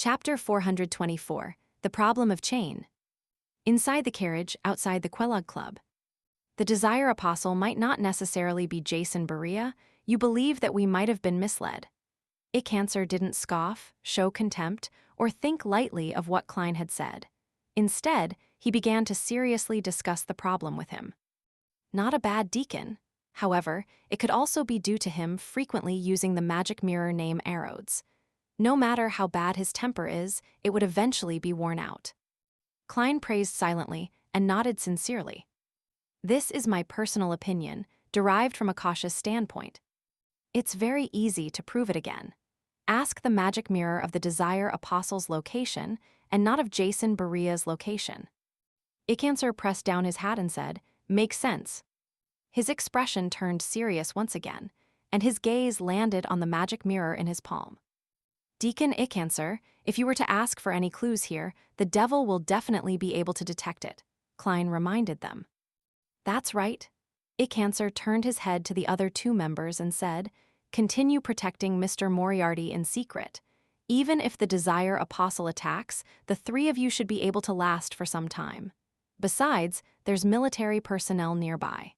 Chapter 424, The Problem of Chain. Inside the carriage, outside the Quelog Club. The Desire Apostle might not necessarily be Jason Barea. You believe that we might have been misled. Ickancer didn't scoff, show contempt, or think lightly of what Klein had said. Instead, he began to seriously discuss the problem with him. Not a bad deacon. However, it could also be due to him frequently using the magic mirror name Arodes. No matter how bad his temper is, it would eventually be worn out. Klein praised silently and nodded sincerely. This is my personal opinion, derived from a cautious standpoint. It's very easy to prove it again. Ask the magic mirror of the Desire Apostle's location and not of Jason Barea's location. Ickancer pressed down his hat and said, "Makes sense." His expression turned serious once again, and his gaze landed on the magic mirror in his palm. Deacon Ickancer, if you were to ask for any clues here, the devil will definitely be able to detect it, Klein reminded them. That's right. Ickancer turned his head to the other two members and said, "Continue protecting Mr. Moriarty in secret. Even if the Desire Apostle attacks, the three of you should be able to last for some time. Besides, there's military personnel nearby."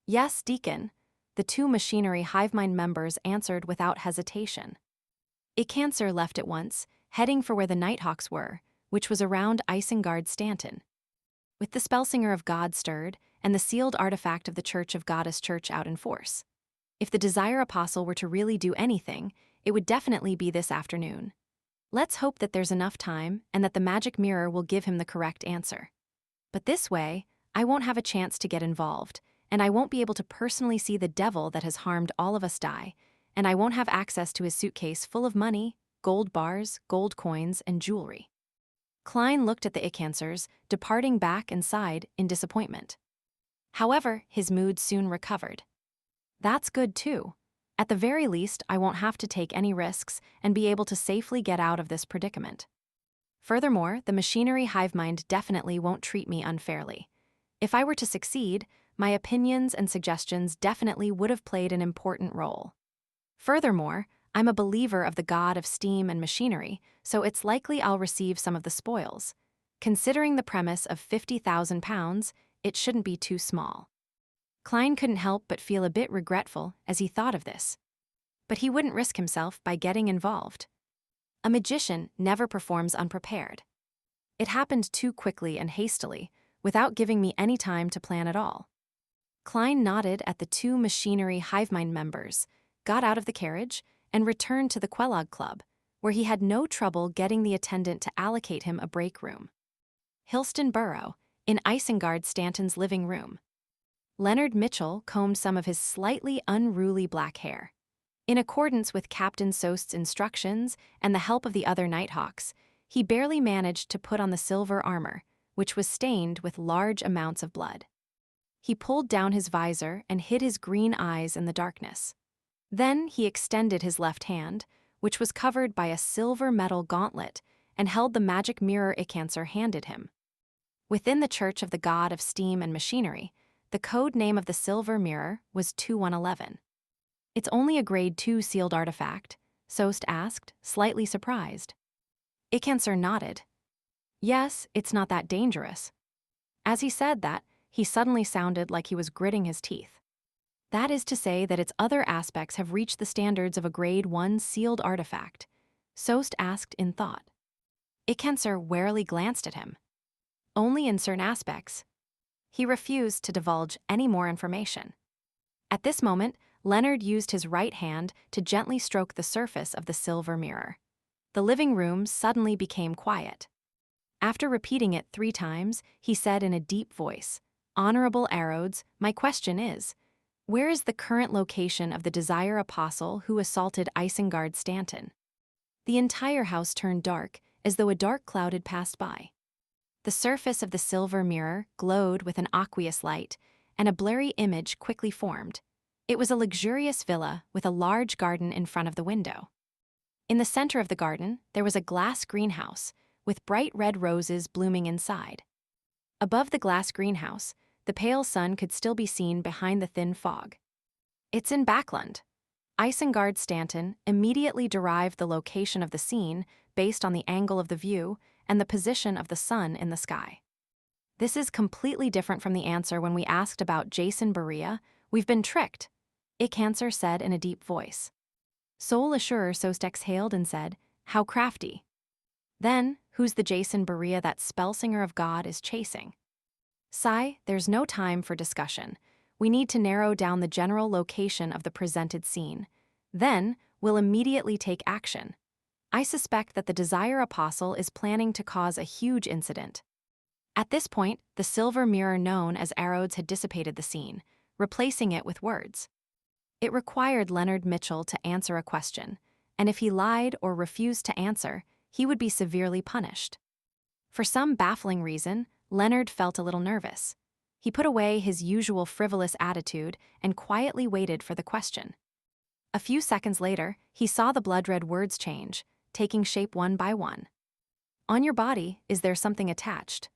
"Yes, Deacon," the two Machinery Hivemind members answered without hesitation. Ickancer left at once, heading for where the Nighthawks were, which was around Isengard Stanton. With the Spellsinger of God stirred, and the sealed artifact of the Church of Goddess Church out in force. If the Desire Apostle were to really do anything, it would definitely be this afternoon. Let's hope that there's enough time and that the magic mirror will give him the correct answer. But this way, I won't have a chance to get involved, and I won't be able to personally see the devil that has harmed all of us die, and I won't have access to his suitcase full of money, gold bars, gold coins, and jewelry. Klein looked at the Ickancers, departing back and sighed in disappointment. However, his mood soon recovered. That's good too. At the very least, I won't have to take any risks and be able to safely get out of this predicament. Furthermore, the Machinery Hivemind definitely won't treat me unfairly. If I were to succeed, my opinions and suggestions definitely would have played an important role. Furthermore, I'm a believer of the god of steam and machinery, so it's likely I'll receive some of the spoils. Considering the premise of £50,000, it shouldn't be too small. Klein couldn't help but feel a bit regretful as he thought of this. But he wouldn't risk himself by getting involved. A magician never performs unprepared. It happened too quickly and hastily, without giving me any time to plan at all. Klein nodded at the two Machinery Hivemind members, got out of the carriage, and returned to the Quelog Club, where he had no trouble getting the attendant to allocate him a break room. Hillston Burrow, in Isengard Stanton's living room. Leonard Mitchell combed some of his slightly unruly black hair. In accordance with Captain Sost's instructions and the help of the other Nighthawks, he barely managed to put on the silver armor, which was stained with large amounts of blood. He pulled down his visor and hid his green eyes in the darkness. Then he extended his left hand, which was covered by a silver metal gauntlet, and held the magic mirror Ickancer handed him. Within the Church of the God of Steam and Machinery, the code name of the silver mirror was 2111. "It's only a grade 2 sealed artifact?" Sost asked, slightly surprised. Ickancer nodded. "Yes, it's not that dangerous." As he said that, he suddenly sounded like he was gritting his teeth. That is to say that its other aspects have reached the standards of a grade 1 sealed artifact, Sost asked in thought. Ickancer warily glanced at him. "Only in certain aspects." He refused to divulge any more information. At this moment, Leonard used his right hand to gently stroke the surface of the silver mirror. The living room suddenly became quiet. After repeating it 3 times, he said in a deep voice, "Honorable Arodes, my question is, where is the current location of the Desire Apostle who assaulted Isengard Stanton?" The entire house turned dark, as though a dark cloud had passed by. The surface of the silver mirror glowed with an aqueous light, and a blurry image quickly formed. It was a luxurious villa with a large garden in front of the window. In the center of the garden, there was a glass greenhouse, with bright red roses blooming inside. Above the glass greenhouse, the pale sun could still be seen behind the thin fog. "It's in Backland." Isengard Stanton immediately derived the location of the scene based on the angle of the view and the position of the sun in the sky. This is completely different from the answer when we asked about Jason Barea. We've been tricked, Icancer said in a deep voice. Soul Assurer Sost exhaled and said, how crafty. Then, who's the Jason Barea that Spellsinger of God is chasing? Sai, there's no time for discussion. We need to narrow down the general location of the presented scene. Then, we'll immediately take action. I suspect that the Desire Apostle is planning to cause a huge incident. At this point, the silver mirror known as Arrodes had dissipated the scene, replacing it with words. It required Leonard Mitchell to answer a question, and if he lied or refused to answer, he would be severely punished. For some baffling reason, Leonard felt a little nervous. He put away his usual frivolous attitude and quietly waited for the question. A few seconds later, he saw the blood-red words change, taking shape one by one. On your body, is there something attached?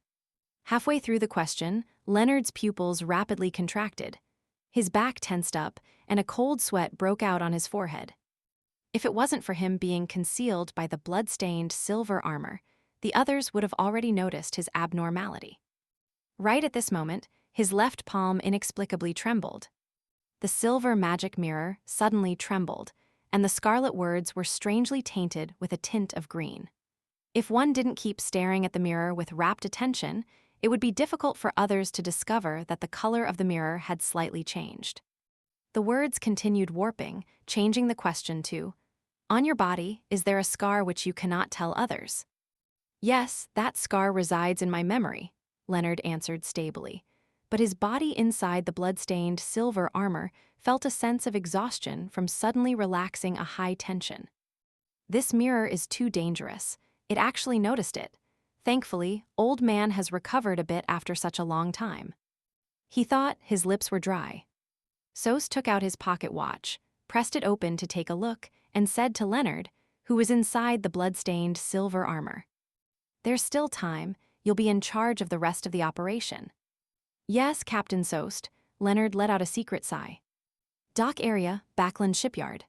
Halfway through the question, Leonard's pupils rapidly contracted. His back tensed up, and a cold sweat broke out on his forehead. If it wasn't for him being concealed by the blood-stained silver armor, the others would have already noticed his abnormality. Right at this moment, his left palm inexplicably trembled. The silver magic mirror suddenly trembled, and the scarlet words were strangely tainted with a tint of green. If one didn't keep staring at the mirror with rapt attention, it would be difficult for others to discover that the color of the mirror had slightly changed. The words continued warping, changing the question to, on your body, is there a scar which you cannot tell others? Yes, that scar resides in my memory, Leonard answered stably, but his body inside the blood-stained silver armor felt a sense of exhaustion from suddenly relaxing a high tension. This mirror is too dangerous. It actually noticed it. Thankfully, old man has recovered a bit after such a long time. He thought his lips were dry. Sos took out his pocket watch, pressed it open to take a look, and said to Leonard, who was inside the blood-stained silver armor, there's still time. You'll be in charge of the rest of the operation. Yes, Captain Sost, Leonard let out a secret sigh. Dock area, Backland Shipyard.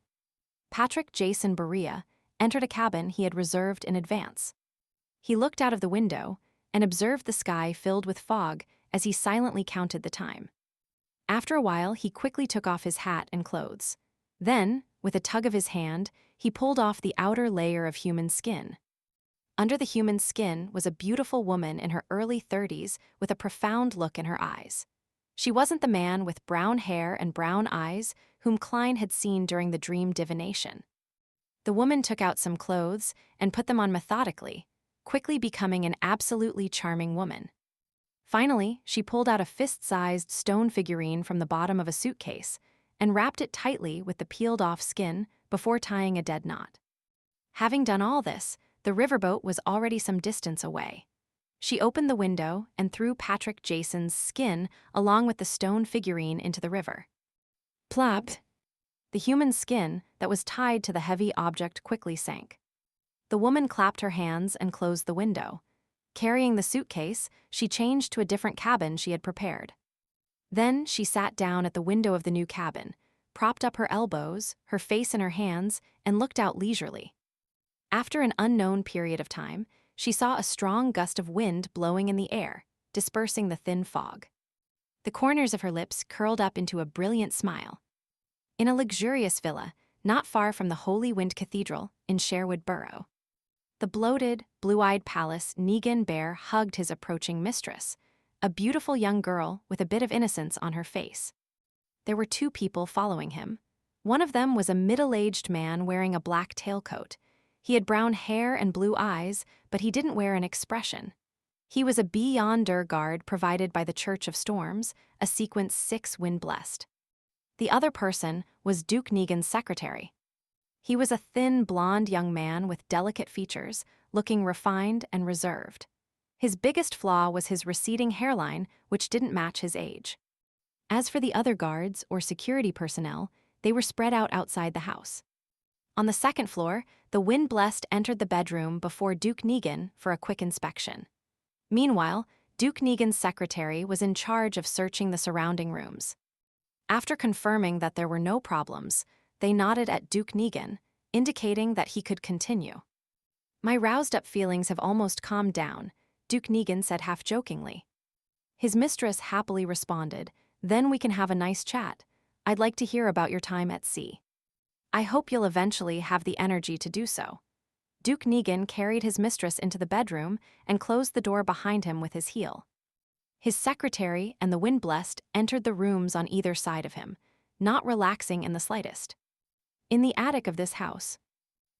Patrick Jason Barea entered a cabin he had reserved in advance. He looked out of the window and observed the sky filled with fog as he silently counted the time. After a while, he quickly took off his hat and clothes. Then, with a tug of his hand, he pulled off the outer layer of human skin. Under the human skin was a beautiful woman in her early 30s with a profound look in her eyes. She wasn't the man with brown hair and brown eyes whom Klein had seen during the dream divination. The woman took out some clothes and put them on methodically, quickly becoming an absolutely charming woman. Finally, she pulled out a fist-sized stone figurine from the bottom of a suitcase and wrapped it tightly with the peeled-off skin before tying a dead knot. Having done all this, the riverboat was already some distance away. She opened the window and threw Patrick Jason's skin along with the stone figurine into the river. Plop! The human skin that was tied to the heavy object quickly sank. The woman clapped her hands and closed the window. Carrying the suitcase, she changed to a different cabin she had prepared. Then she sat down at the window of the new cabin, propped up her elbows, her face in her hands, and looked out leisurely. After an unknown period of time, she saw a strong gust of wind blowing in the air, dispersing the thin fog. The corners of her lips curled up into a brilliant smile. In a luxurious villa, not far from the Holy Wind Cathedral in Sherwood Borough. The bloated, blue-eyed palace Negan Bear hugged his approaching mistress, a beautiful young girl with a bit of innocence on her face. There were two people following him. One of them was a middle-aged man wearing a black tailcoat. He had brown hair and blue eyes, but he didn't wear an expression. He was a Beyonder guard provided by the Church of Storms, a sequence 6 wind-blessed. The other person was Duke Negan's secretary. He was a thin, blonde young man with delicate features, looking refined and reserved. His biggest flaw was his receding hairline, which didn't match his age. As for the other guards or security personnel, they were spread out outside the house. On the second floor, the wind-blessed entered the bedroom before Duke Negan for a quick inspection. Meanwhile, Duke Negan's secretary was in charge of searching the surrounding rooms. After confirming that there were no problems, they nodded at Duke Negan, indicating that he could continue. My roused-up feelings have almost calmed down, Duke Negan said half-jokingly. His mistress happily responded, "Then we can have a nice chat. I'd like to hear about your time at sea. I hope you'll eventually have the energy to do so." Duke Negan carried his mistress into the bedroom and closed the door behind him with his heel. His secretary and the Windblessed entered the rooms on either side of him, not relaxing in the slightest. In the attic of this house,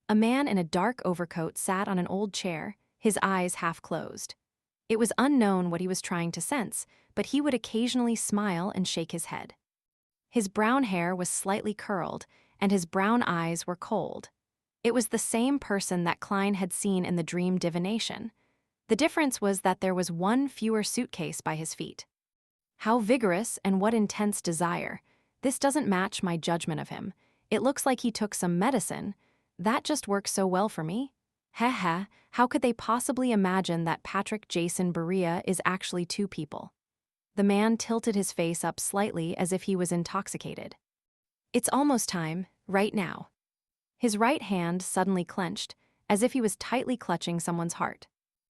a man in a dark overcoat sat on an old chair, his eyes half closed. It was unknown what he was trying to sense, but he would occasionally smile and shake his head. His brown hair was slightly curled, and his brown eyes were cold. It was the same person that Klein had seen in the dream divination. The difference was that there was one fewer suitcase by his feet. How vigorous and what intense desire. This doesn't match my judgment of him. It looks like he took some medicine. That just works so well for me. Heh, how could they possibly imagine that Patrick Jason Berea is actually two people? The man tilted his face up slightly as if he was intoxicated. It's almost time, right now. His right hand suddenly clenched, as if he was tightly clutching someone's heart.